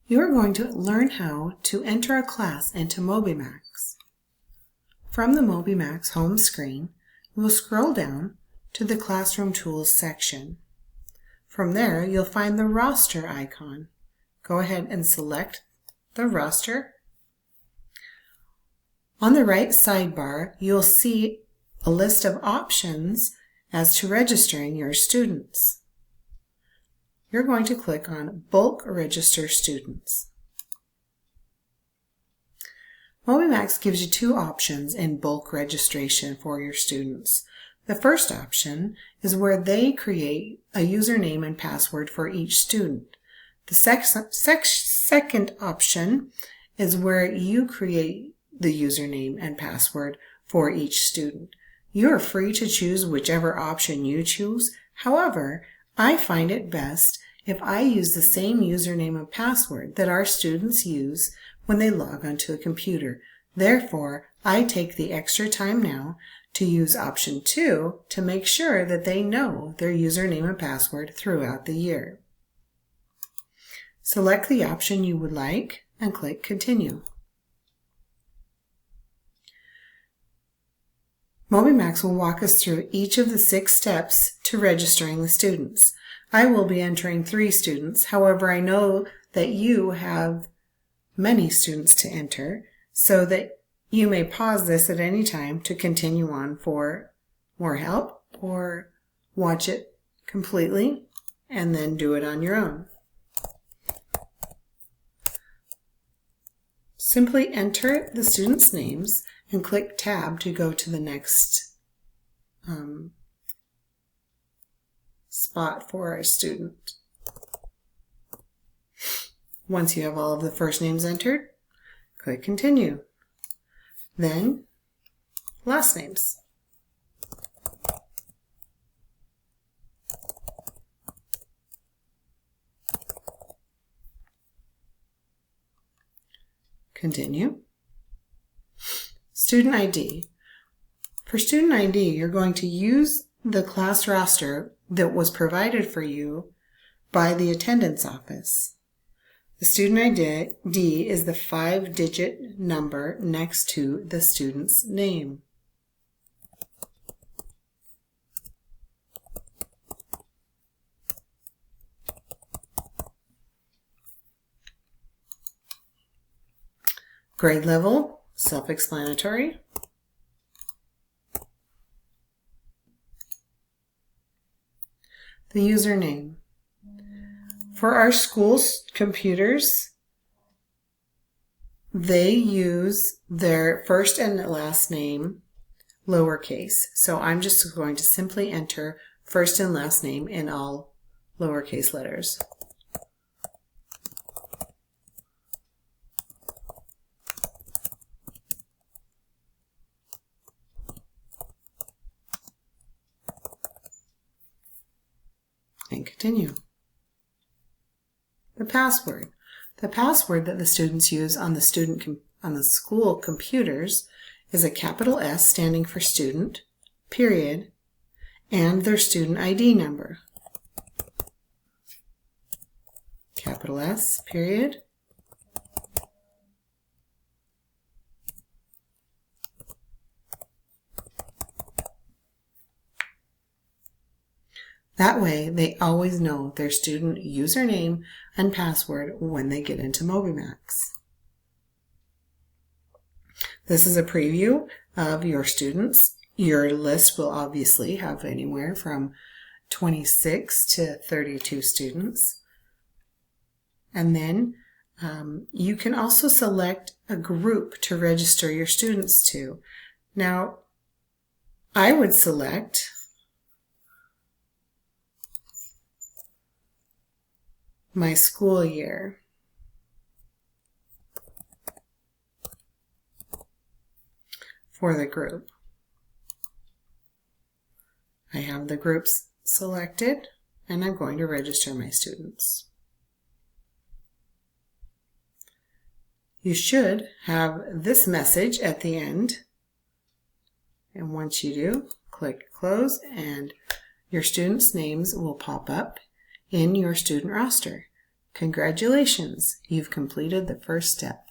You are going to learn how to enter a class into Moby Max. From the Moby Max home screen, we'll scroll down to the Classroom Tools section. From there, you'll find the roster icon. Go ahead and select the roster. On the right sidebar, you'll see a list of options as to registering your students. You're going to click on Bulk Register Students. Moby Max gives you two options in bulk registration for your students. The first option is where they create a username and password for each student. The second option is where you create the username and password for each student. You are free to choose whichever option you choose. However, I find it best if I use the same username and password that our students use when they log onto a computer. Therefore, I take the extra time now to use option 2 to make sure that they know their username and password throughout the year. Select the option you would like and click Continue. Moby Max will walk us through each of the 6 steps to registering the students. I will be entering 3 students. However, I know that you have many students to enter, so that you may pause this at any time to continue on for more help, or watch it completely and then do it on your own. Simply enter the students' names and click Tab to go to the next spot for our student. Once you have all of the first names entered, click Continue. Then, last names. Continue. Student ID. For student ID, you're going to use the class roster that was provided for you by the attendance office. The student ID is the 5-digit number next to the student's name. Grade level, self-explanatory. The username. For our school's computers, they use their first and last name lowercase. So I'm just going to simply enter first and last name in all lowercase letters. And continue. The password. The password that the students use on the school computers is a capital S standing for student, period, and their student ID number. Capital S, period. That way, they always know their student username and password when they get into Moby Max. This is a preview of your students. Your list will obviously have anywhere from 26 to 32 students. And then you can also select a group to register your students to. Now, I would select my school year. For the group. I have the groups selected and I'm going to register my students. You should have this message at the end, and once you do, click Close and your students' names will pop up in your student roster. Congratulations, you've completed the first step.